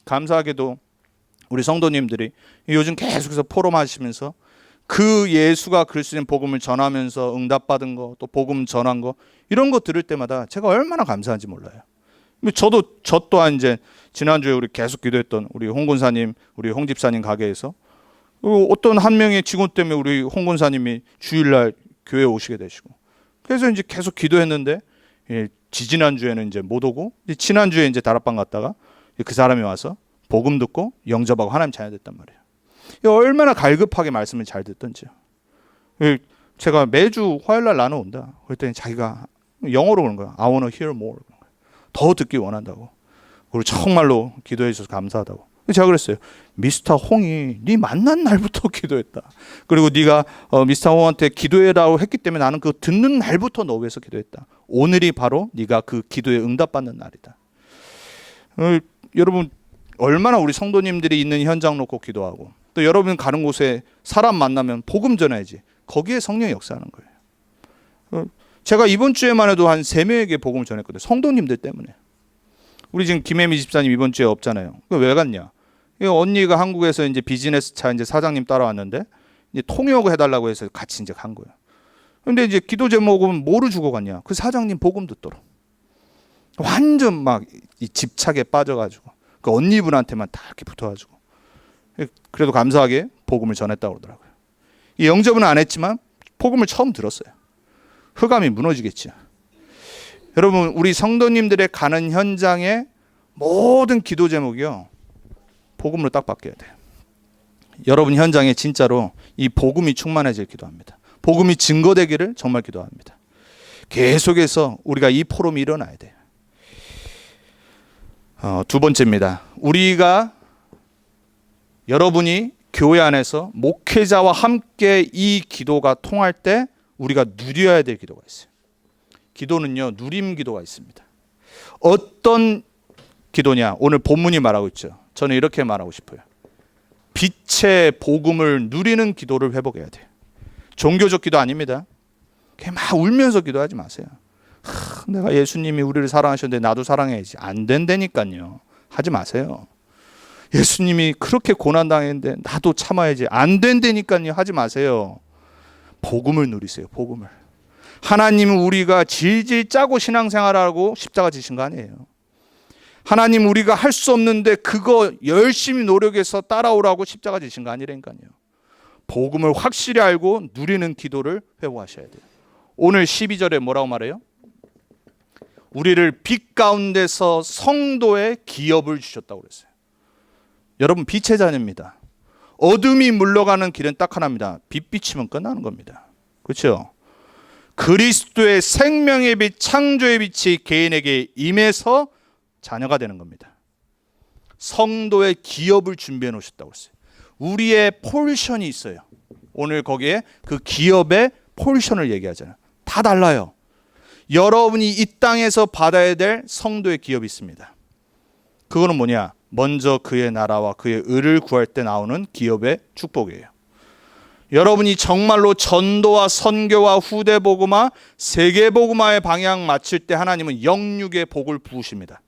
감사하게도 우리 성도님들이 요즘 계속해서 포럼하시면서 그 예수가 그리스도인 복음을 전하면서 응답받은 거, 또 복음 전한 거 이런 거 들을 때마다 제가 얼마나 감사한지 몰라요. 저 또한 이제 지난주에 우리 계속 기도했던 우리 홍 권사님, 우리 홍 집사님 가게에서 어떤 한 명의 직원 때문에 우리 홍 권사님이 주일날 교회에 오시게 되시고 그래서 이제 계속 기도했는데 지지난주에는 이제 못 오고 지난주에 이제 다락방 갔다가 그 사람이 와서 복음 듣고 영접하고 하나님 자녀 됐단 말이에요. 얼마나 갈급하게 말씀을 잘 듣던지요. 제가 매주 화요일 날 나눠온다. 그랬더니 자기가 영어로 그런 거야. I want to hear more. 더 듣기 원한다고. 그리고 정말로 기도해 주셔서 감사하다고. 제가 그랬어요. 미스터 홍이 네 만난 날부터 기도했다. 그리고 네가 미스터 홍한테 기도해라고 했기 때문에 나는 그 듣는 날부터 너 위해서 기도했다. 오늘이 바로 네가 그 기도에 응답받는 날이다. 여러분 얼마나 우리 성도님들이 있는 현장 놓고 기도하고 또 여러분 가는 곳에 사람 만나면 복음 전해야지. 거기에 성령이 역사하는 거예요. 제가 이번 주에만 해도 한 3명에게 복음을 전했거든요. 성도님들 때문에. 우리 지금 김혜미 집사님 이번 주에 없잖아요. 왜 갔냐? 언니가 한국에서 이제 비즈니스 차 이제 사장님 따라왔는데 이제 통역을 해달라고 해서 같이 이제 간 거예요. 근데 이제 기도 제목은 뭐를 주고 갔냐? 그 사장님 복음 듣도록. 완전 막 이 집착에 빠져가지고 그 언니분한테만 다 이렇게 붙어가지고 그래도 감사하게 복음을 전했다고 그러더라고요. 이 영접은 안 했지만 복음을 처음 들었어요. 흑암이 무너지겠죠. 여러분 우리 성도님들의 가는 현장의 모든 기도 제목이요 복음으로 딱 바뀌어야 돼요. 여러분 현장에 진짜로 이 복음이 충만해질 기도합니다. 복음이 증거되기를 정말 기도합니다. 계속해서 우리가 이 포럼이 일어나야 돼요. 두 번째입니다. 우리가 여러분이 교회 안에서 목회자와 함께 이 기도가 통할 때 우리가 누려야 될 기도가 있어요. 기도는요 누림 기도가 있습니다. 어떤 기도냐? 오늘 본문이 말하고 있죠. 저는 이렇게 말하고 싶어요. 빛의 복음을 누리는 기도를 회복해야 돼요. 종교적 기도 아닙니다. 그냥 막 울면서 기도하지 마세요. 내가 예수님이 우리를 사랑하셨는데 나도 사랑해야지. 안 된다니까요. 하지 마세요. 예수님이 그렇게 고난당했는데 나도 참아야지. 안 된다니까요. 하지 마세요. 복음을 누리세요. 복음을. 하나님은 우리가 질질 짜고 신앙생활하고 십자가 지신 거 아니에요. 하나님 우리가 할 수 없는데 그거 열심히 노력해서 따라오라고 십자가 지신 거 아니라니까요. 복음을 확실히 알고 누리는 기도를 회복하셔야 돼요. 오늘 12절에 뭐라고 말해요? 우리를 빛 가운데서 성도의 기업을 주셨다고 그랬어요. 여러분 빛의 자녀입니다. 어둠이 물러가는 길은 딱 하나입니다. 빛 비치면 끝나는 겁니다. 그렇죠? 그리스도의 생명의 빛, 창조의 빛이 개인에게 임해서 자녀가 되는 겁니다. 성도의 기업을 준비해 놓으셨다고 했어요. 우리의 포지션이 있어요. 오늘 거기에 그 기업의 포지션을 얘기하잖아요. 다 달라요. 여러분이 이 땅에서 받아야 될 성도의 기업이 있습니다. 그거는 뭐냐? 먼저 그의 나라와 그의 의를 구할 때 나오는 기업의 축복이에요. 여러분이 정말로 전도와 선교와 후대 복음화, 세계 복음화의 방향 맞출 때 하나님은 영육의 복을 부으십니다.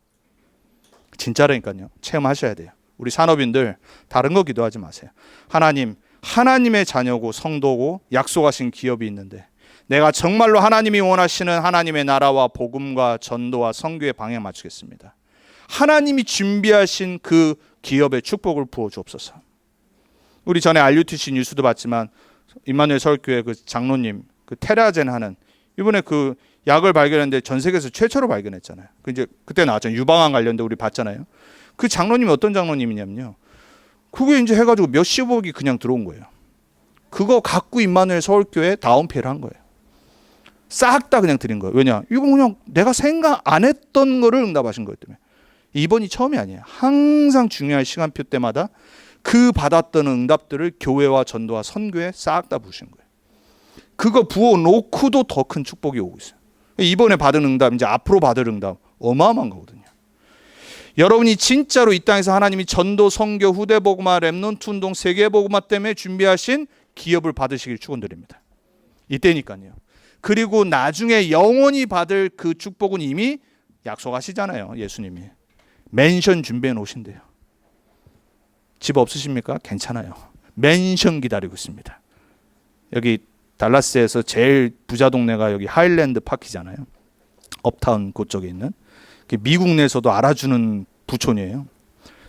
진짜라니까요. 체험하셔야 돼요. 우리 산업인들 다른 거 기도하지 마세요. 하나님, 하나님의 자녀고 성도고 약속하신 기업이 있는데 내가 정말로 하나님이 원하시는 하나님의 나라와 복음과 전도와 선교의 방향 맞추겠습니다. 하나님이 준비하신 그 기업의 축복을 부어 주옵소서. 우리 전에 RUTC 뉴스도 봤지만 임마누엘 서울교회 그 장로님 그 테라젠 하는 이번에 그 약을 발견했는데 전 세계에서 최초로 발견했잖아요. 그 이제 그때 나왔잖아요. 유방암 관련된 우리 봤잖아요. 그 장로님이 어떤 장로님이냐면요. 그게 이제 해가지고 몇십억이 그냥 들어온 거예요. 그거 갖고 임마누엘 서울교회 다운페이를 한 거예요. 싹 다 그냥 드린 거예요. 왜냐? 이거 그냥 내가 생각 안 했던 거를 응답하신 거기 때문에. 이번이 처음이 아니에요. 항상 중요한 시간표 때마다 그 받았던 응답들을 교회와 전도와 선교에 싹 다 부으신 거예요. 그거 부어놓고도 더 큰 축복이 오고 있어요. 이번에 받은 응답, 이제 앞으로 받을 응답 어마어마한 거거든요. 여러분이 진짜로 이 땅에서 하나님이 전도, 선교, 후대 복음화, 렘넌트 운동, 세계 복음화 때문에 준비하신 기업을 받으시길 축원드립니다. 이때니까요. 그리고 나중에 영원히 받을 그 축복은 이미 약속하시잖아요. 예수님이. 맨션 준비해 놓으신대요. 집 없으십니까? 괜찮아요. 맨션 기다리고 있습니다. 여기 달라스에서 제일 부자 동네가 여기 하일랜드 파크잖아요. 업타운 그쪽에 있는. 미국 내에서도 알아주는 부촌이에요.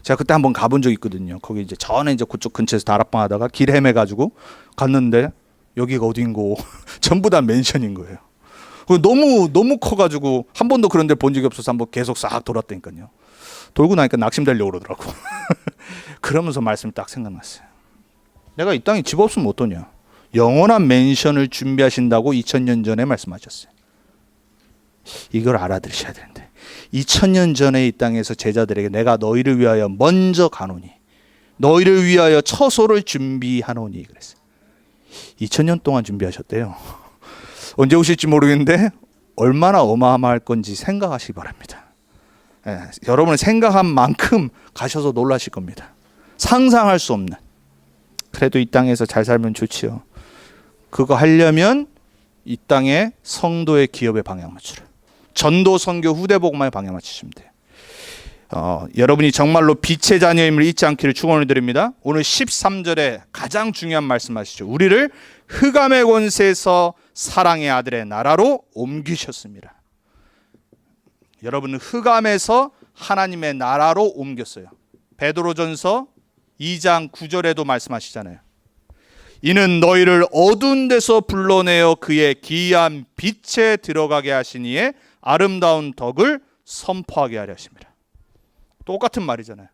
제가 그때 한번 가본 적 있거든요. 거기 이제 전에 이제 그쪽 근처에서 다락방 하다가 길 헤매가지고 갔는데 여기가 어딘고 전부 다 맨션인 거예요. 너무 커가지고 한 번도 그런 데 본 적이 없어서 한번 계속 싹 돌았다니까요. 돌고 나니까 낙심되려고 그러더라고. 그러면서 말씀이 딱 생각났어요. 내가 이 땅에 집 없으면 어떠냐. 영원한 맨션을 준비하신다고 2000년 전에 말씀하셨어요. 이걸 알아들으셔야 되는데 2000년 전에 이 땅에서 제자들에게 내가 너희를 위하여 먼저 가노니 너희를 위하여 처소를 준비하노니 그랬어요. 2000년 동안 준비하셨대요. 언제 오실지 모르겠는데 얼마나 어마어마할 건지 생각하시기 바랍니다. 여러분은 생각한 만큼 가셔서 놀라실 겁니다. 상상할 수 없는. 그래도 이 땅에서 잘 살면 좋지요. 그거 하려면 이 땅에 성도의 기업에 방향 맞추라. 전도 선교 후대 복음에 방향 맞추시면 돼요. 여러분이 정말로 빛의 자녀임을 잊지 않기를 축원을 드립니다. 오늘 13절에 가장 중요한 말씀하시죠. 우리를 흑암의 권세에서 사랑의 아들의 나라로 옮기셨습니다. 여러분은 흑암에서 하나님의 나라로 옮겼어요. 베드로전서 2장 9절에도 말씀하시잖아요. 이는 너희를 어두운 데서 불러내어 그의 기이한 빛에 들어가게 하시니에 아름다운 덕을 선포하게 하려 하십니다. 똑같은 말이잖아요.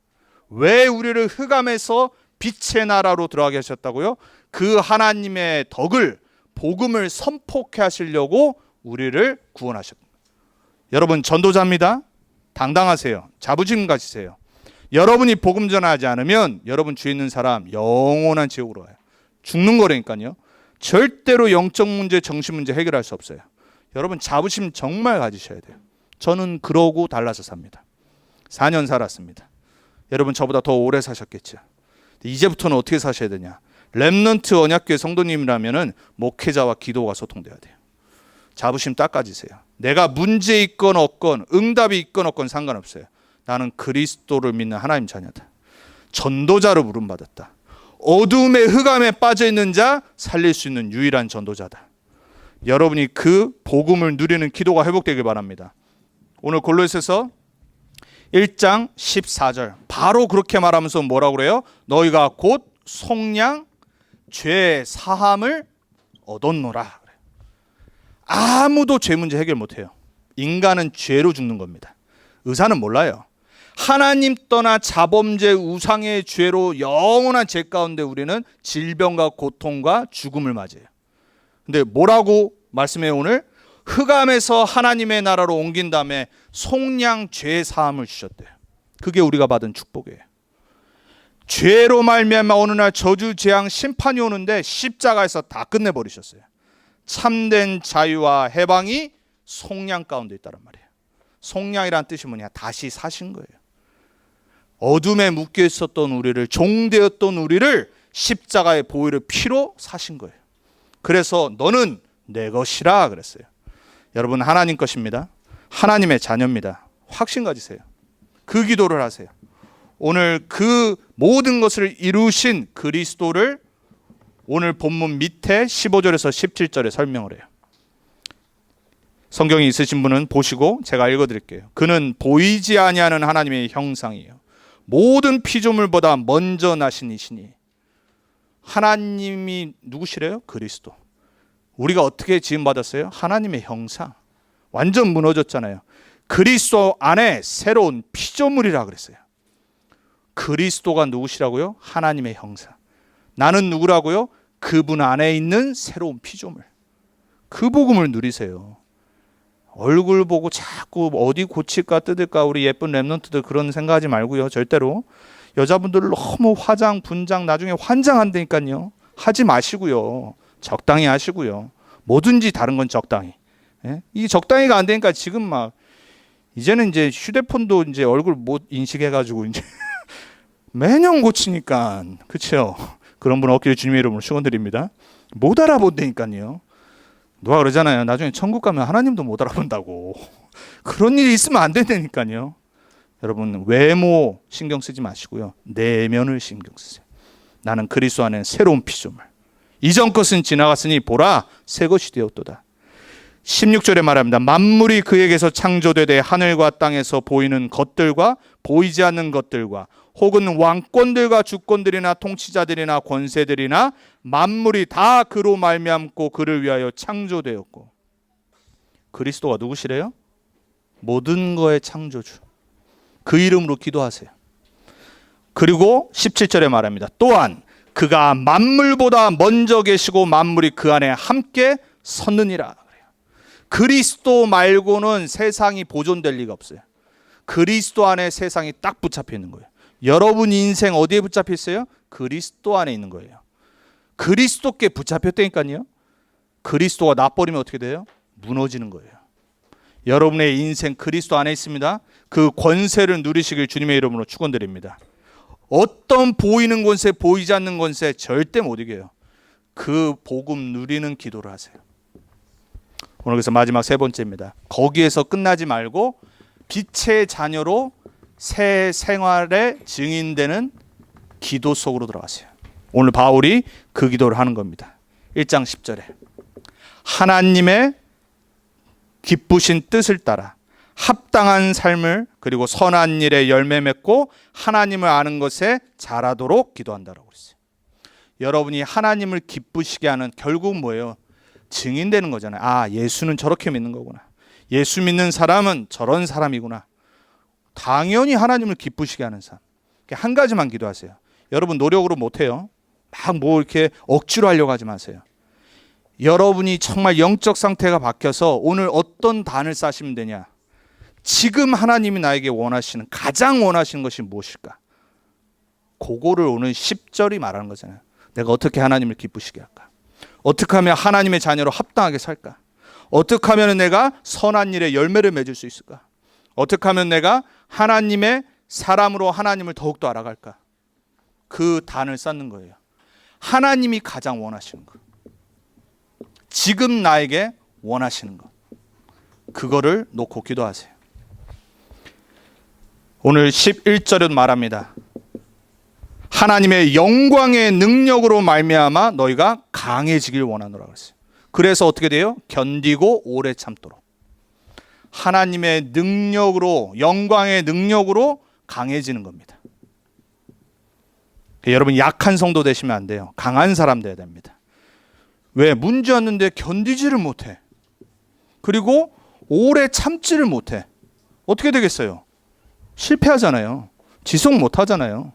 왜 우리를 흑암에서 빛의 나라로 들어가게 하셨다고요? 그 하나님의 덕을 복음을 선포케 하시려고 우리를 구원하셨습니다. 여러분 전도자입니다. 당당하세요. 자부심 가지세요. 여러분이 복음 전하지 않으면 여러분 주위에 있는 사람 영원한 지옥으로 가요. 죽는 거라니까요. 절대로 영적 문제, 정신 문제 해결할 수 없어요. 여러분 자부심 정말 가지셔야 돼요. 저는 그러고 달라서 삽니다. 4년 살았습니다. 여러분 저보다 더 오래 사셨겠죠. 이제부터는 어떻게 사셔야 되냐. 렘넌트 언약교회 성도님이라면 목회자와 기도가 소통돼야 돼요. 자부심 딱 가지세요. 내가 문제 있건 없건 응답이 있건 없건 상관없어요. 나는 그리스도를 믿는 하나님 자녀다. 전도자로 부름받았다. 어둠의 흑암에 빠져있는 자 살릴 수 있는 유일한 전도자다. 여러분이 그 복음을 누리는 기도가 회복되길 바랍니다. 오늘 골로새서 1장 14절 바로 그렇게 말하면서 뭐라고 그래요? 너희가 곧 속량 죄 사함을 얻었노라. 아무도 죄 문제 해결 못해요. 인간은 죄로 죽는 겁니다. 의사는 몰라요. 하나님 떠나 자범죄 우상의 죄로 영원한 죄 가운데 우리는 질병과 고통과 죽음을 맞이해요. 근데 뭐라고 말씀해요? 오늘 흑암에서 하나님의 나라로 옮긴 다음에 속량 죄 사함을 주셨대요. 그게 우리가 받은 축복이에요. 죄로 말미암아 어느 날 저주 재앙 심판이 오는데 십자가에서 다 끝내버리셨어요. 참된 자유와 해방이 속량 가운데 있다란 말이에요. 속량이란 뜻이 뭐냐? 다시 사신 거예요. 어둠에 묶여 있었던 우리를, 종되었던 우리를 십자가의 보혈의 피로 사신 거예요. 그래서 너는 내 것이라 그랬어요. 여러분 하나님 것입니다. 하나님의 자녀입니다. 확신 가지세요. 그 기도를 하세요. 오늘 그 모든 것을 이루신 그리스도를 오늘 본문 밑에 15절에서 17절에 설명을 해요. 성경이 있으신 분은 보시고 제가 읽어드릴게요. 그는 보이지 아니하는 하나님의 형상이에요. 모든 피조물보다 먼저 나신 이시니. 하나님이 누구시래요? 그리스도. 우리가 어떻게 지음받았어요? 하나님의 형상. 완전 무너졌잖아요. 그리스도 안에 새로운 피조물이라 그랬어요. 그리스도가 누구시라고요? 하나님의 형상. 나는 누구라고요? 그분 안에 있는 새로운 피조물. 그 복음을 누리세요. 얼굴 보고 자꾸 어디 고칠까 뜯을까 우리 예쁜 랩런트들 그런 생각하지 말고요. 절대로. 여자분들 너무 화장 분장 나중에 환장한다니까요. 하지 마시고요. 적당히 하시고요. 뭐든지 다른 건 적당히. 예? 이 적당히가 안 되니까 지금 막 이제는 이제 휴대폰도 이제 얼굴 못 인식해가지고 이제 매년 고치니까 그렇죠. 그런 분 없기를 주님의 이름으로 축원드립니다. 못 알아본다니까요. 누가 그러잖아요. 나중에 천국 가면 하나님도 못 알아본다고. 그런 일이 있으면 안 된다니까요. 여러분 외모 신경 쓰지 마시고요. 내면을 신경 쓰세요. 나는 그리스도 안에 새로운 피조물. 이전 것은 지나갔으니 보라 새 것이 되었도다. 16절에 말합니다. 만물이 그에게서 창조되되 하늘과 땅에서 보이는 것들과 보이지 않는 것들과 혹은 왕권들과 주권들이나 통치자들이나 권세들이나 만물이 다 그로 말미암고 그를 위하여 창조되었고 그리스도가 누구시래요? 모든 거의 창조주. 그 이름으로 기도하세요. 그리고 17절에 말합니다. 또한 그가 만물보다 먼저 계시고 만물이 그 안에 함께 섰느니라. 그리스도 말고는 세상이 보존될 리가 없어요. 그리스도 안에 세상이 딱 붙잡혀 있는 거예요. 여러분 인생 어디에 붙잡혀 있어요? 그리스도 안에 있는 거예요. 그리스도께 붙잡혔다니까요. 그리스도가 놔버리면 어떻게 돼요? 무너지는 거예요. 여러분의 인생 그리스도 안에 있습니다. 그 권세를 누리시길 주님의 이름으로 축원드립니다. 어떤 보이는 권세, 보이지 않는 권세 절대 못 이겨요. 그 복음 누리는 기도를 하세요. 오늘 그래서 마지막 세 번째입니다. 거기에서 끝나지 말고 빛의 자녀로 새 생활의 증인되는 기도 속으로 들어가세요. 오늘 바울이 그 기도를 하는 겁니다. 1장 10절에 하나님의 기쁘신 뜻을 따라 합당한 삶을 그리고 선한 일에 열매 맺고 하나님을 아는 것에 자라도록 기도한다라고 했어요. 여러분이 하나님을 기쁘시게 하는 결국은 뭐예요? 증인되는 거잖아요. 아, 예수는 저렇게 믿는 거구나. 예수 믿는 사람은 저런 사람이구나. 당연히 하나님을 기쁘시게 하는 삶. 한 가지만 기도하세요. 여러분 노력으로 못해요. 막 뭐 이렇게 억지로 하려고 하지 마세요. 여러분이 정말 영적 상태가 바뀌어서 오늘 어떤 단을 쌓으시면 되냐. 지금 하나님이 나에게 원하시는 가장 원하시는 것이 무엇일까? 그거를 오늘 10절이 말하는 거잖아요. 내가 어떻게 하나님을 기쁘시게 할까? 어떻게 하면 하나님의 자녀로 합당하게 살까? 어떻게 하면 내가 선한 일에 열매를 맺을 수 있을까? 어떻게 하면 내가 하나님의 사람으로 하나님을 더욱더 알아갈까? 그 단을 쌓는 거예요. 하나님이 가장 원하시는 것, 지금 나에게 원하시는 것, 그거를 놓고 기도하세요. 오늘 11절은 말합니다. 하나님의 영광의 능력으로 말미암아 너희가 강해지길 원하노라 그랬어요. 그래서 어떻게 돼요? 견디고 오래 참도록. 하나님의 능력으로, 영광의 능력으로 강해지는 겁니다. 여러분 약한 성도 되시면 안 돼요. 강한 사람 돼야 됩니다. 왜? 문제 왔는데 견디지를 못해. 그리고 오래 참지를 못해. 어떻게 되겠어요? 실패하잖아요. 지속 못하잖아요.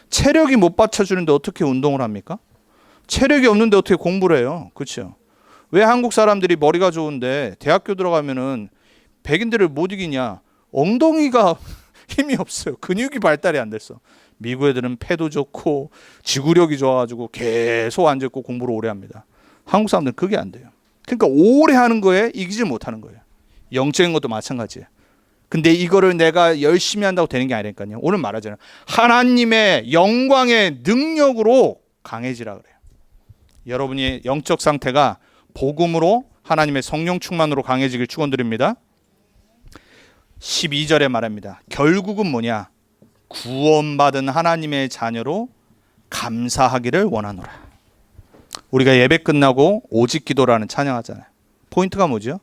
체력이 못 받쳐주는데 어떻게 운동을 합니까? 체력이 없는데 어떻게 공부를 해요? 그렇죠? 왜 한국 사람들이 머리가 좋은데 대학교 들어가면은 백인들을 못 이기냐? 엉덩이가 힘이 없어요. 근육이 발달이 안 됐어. 미국 애들은 폐도 좋고 지구력이 좋아가지고 계속 앉아있고 공부를 오래 합니다. 한국 사람들은 그게 안 돼요. 그러니까 오래 하는 거에 이기지 못하는 거예요. 영적인 것도 마찬가지예요. 근데 이거를 내가 열심히 한다고 되는 게 아니라니까요. 오늘 말하잖아요. 하나님의 영광의 능력으로 강해지라 그래요. 여러분이 영적 상태가 복음으로 하나님의 성령 충만으로 강해지길 축원드립니다. 12절에 말합니다. 결국은 뭐냐? 구원받은 하나님의 자녀로 감사하기를 원하노라. 우리가 예배 끝나고 오직 기도라는 찬양하잖아요. 포인트가 뭐죠?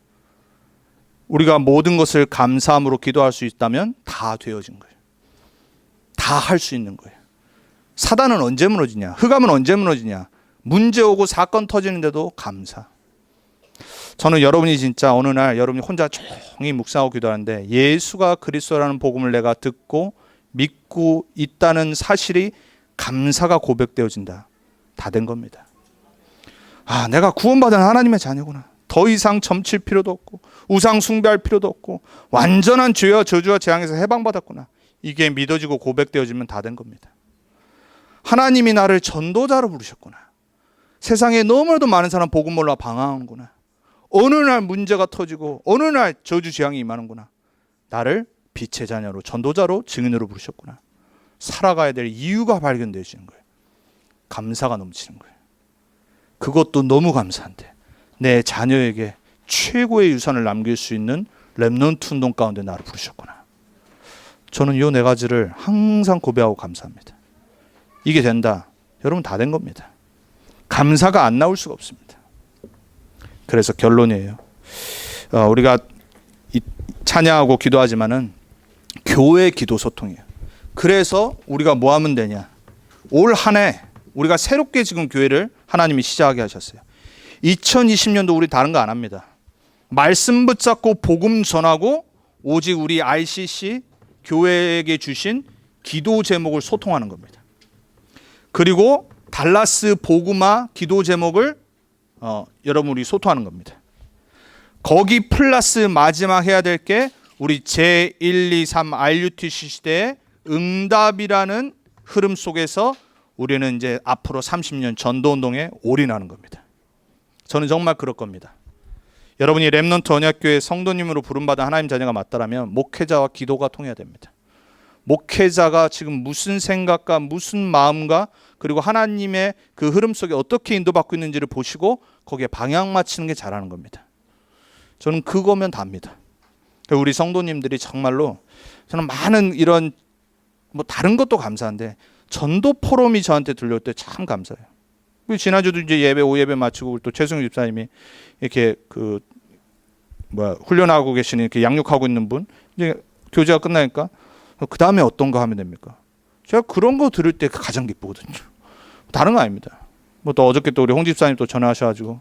우리가 모든 것을 감사함으로 기도할 수 있다면 다 되어진 거예요. 다 할 수 있는 거예요. 사단은 언제 무너지냐? 흑암은 언제 무너지냐? 문제 오고 사건 터지는데도 감사. 저는 여러분이 진짜 어느 날 여러분이 혼자 조용히 묵상하고 기도하는데 예수가 그리스도라는 복음을 내가 듣고 믿고 있다는 사실이 감사가 고백되어진다. 다 된 겁니다. 아, 내가 구원받은 하나님의 자녀구나. 더 이상 점칠 필요도 없고 우상 숭배할 필요도 없고 완전한 죄와 저주와 재앙에서 해방받았구나. 이게 믿어지고 고백되어지면 다 된 겁니다. 하나님이 나를 전도자로 부르셨구나. 세상에 너무나도 많은 사람 복음 몰라 방황하는구나. 어느 날 문제가 터지고 어느 날 저주 재앙이 임하는구나. 나를 빛의 자녀로 전도자로 증인으로 부르셨구나. 살아가야 될 이유가 발견되시는 거예요. 감사가 넘치는 거예요. 그것도 너무 감사한데 내 자녀에게 최고의 유산을 남길 수 있는 렘넌트 운동 가운데 나를 부르셨구나. 저는 이 네 가지를 항상 고백하고 감사합니다. 이게 된다. 여러분 다 된 겁니다. 감사가 안 나올 수가 없습니다. 그래서 결론이에요. 우리가 찬양하고 기도하지만은 교회 기도 소통이에요. 그래서 우리가 뭐 하면 되냐? 올 한 해 우리가 새롭게 지금 교회를 하나님이 시작하게 하셨어요. 2020년도 우리 다른 거 안 합니다. 말씀 붙잡고 복음 전하고 오직 우리 RCC 교회에게 주신 기도 제목을 소통하는 겁니다. 그리고 달라스 복음화 기도 제목을 여러분 우리 소통하는 겁니다. 거기 플러스 마지막 해야 될 게 우리 제123 RUTC 시대의 응답이라는 흐름 속에서 우리는 이제 앞으로 30년 전도운동에 올인하는 겁니다. 저는 정말 그럴 겁니다. 여러분이 렘넌트 언약교회 성도님으로 부름받은 하나님 자녀가 맞다라면 목회자와 기도가 통해야 됩니다. 목회자가 지금 무슨 생각과 무슨 마음과 그리고 하나님의 그 흐름 속에 어떻게 인도받고 있는지를 보시고 거기에 방향 맞추는 게 잘하는 겁니다. 저는 그거면 답니다. 우리 성도님들이 정말로 저는 많은 이런 뭐 다른 것도 감사한데 전도 포럼이 저한테 들려올 때 참 감사해요. 지난주도 이제 예배 오예배 마치고 또 최승규 집사님이 이렇게 훈련하고 계시는 이렇게 양육하고 있는 분 이제 교제가 끝나니까 그 다음에 어떤 거 하면 됩니까? 제가 그런 거 들을 때 가장 기쁘거든요. 다른 거 아닙니다. 뭐 또 어저께 또 우리 홍 집사님 또 전화하셔가지고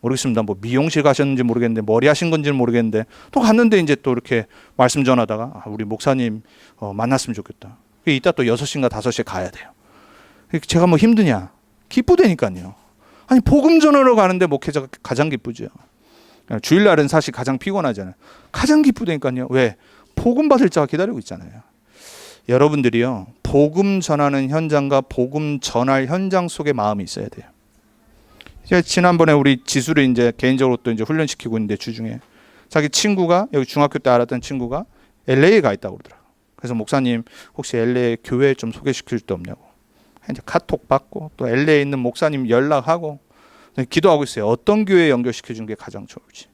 모르겠습니다. 뭐 미용실 가셨는지 모르겠는데 머리 하신 건지는 모르겠는데 또 갔는데 이제 또 이렇게 말씀 전하다가 우리 목사님 만났으면 좋겠다. 이따 또 6시인가 5시에 가야 돼요. 제가 뭐 힘드냐? 기쁘다니까요. 아니 복음 전하러 가는데 목회자가 가장 기쁘죠. 주일날은 사실 가장 피곤하잖아요. 가장 기쁘다니까요. 왜? 복음 받을 자가 기다리고 있잖아요. 여러분들이요, 복음 전하는 현장과 복음 전할 현장 속에 마음이 있어야 돼요. 제가 지난번에 우리 지수를 이제 개인적으로 또 이제 훈련시키고 있는데 주중에 자기 친구가 여기 중학교 때 알았던 친구가 LA에 가 있다고 그러더라고요. 그래서 목사님 혹시 LA 교회 좀 소개시킬 수 없냐고. 이제 카톡 받고 또 LA에 있는 목사님 연락하고 기도하고 있어요. 어떤 교회에 연결시켜 주는 게 가장 좋을지.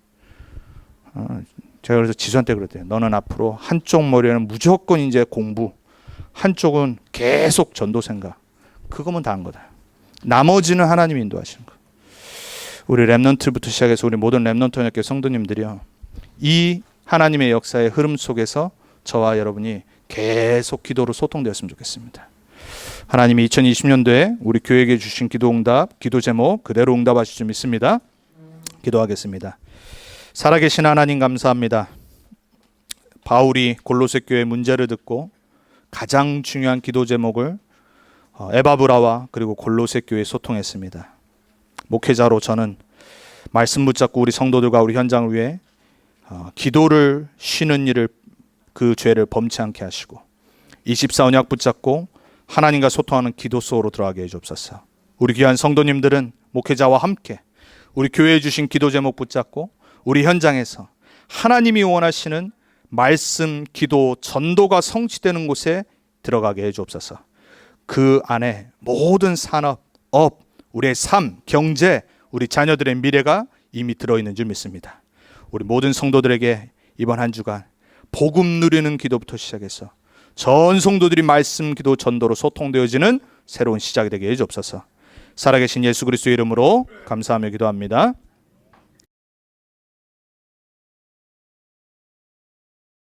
제가 그래서 지수한테 그랬대요. 너는 앞으로 한쪽 머리에는 무조건 이제 공부, 한쪽은 계속 전도 생각. 그거면 다한 거다. 나머지는 하나님이 인도하시는 거. 우리 렘넌트부터 시작해서 우리 모든 렘넌트 언약교회 성도님들이요, 이 하나님의 역사의 흐름 속에서 저와 여러분이 계속 기도로 소통되었으면 좋겠습니다. 하나님이 2020년도에 우리 교회에게 주신 기도 응답, 기도 제목 그대로 응답하실 줄 믿습니다. 기도하겠습니다. 살아계신 하나님 감사합니다. 바울이 골로새 교회 문제를 듣고 가장 중요한 기도 제목을 에바브라와 그리고 골로새 교회에 소통했습니다. 목회자로 저는 말씀 붙잡고 우리 성도들과 우리 현장을 위해 기도를 쉬는 일을 그 죄를 범치 않게 하시고 24 언약 붙잡고 하나님과 소통하는 기도 속으로 들어가게 해주옵소서. 우리 귀한 성도님들은 목회자와 함께 우리 교회에 주신 기도 제목 붙잡고 우리 현장에서 하나님이 원하시는 말씀, 기도, 전도가 성취되는 곳에 들어가게 해주옵소서. 그 안에 모든 산업, 업, 우리의 삶, 경제, 우리 자녀들의 미래가 이미 들어있는 줄 믿습니다. 우리 모든 성도들에게 이번 한 주간 복음 누리는 기도부터 시작해서 전 성도들이 말씀, 기도, 전도로 소통되어지는 새로운 시작이 되게 해주옵소서. 살아계신 예수 그리스도의 이름으로 감사하며 기도합니다.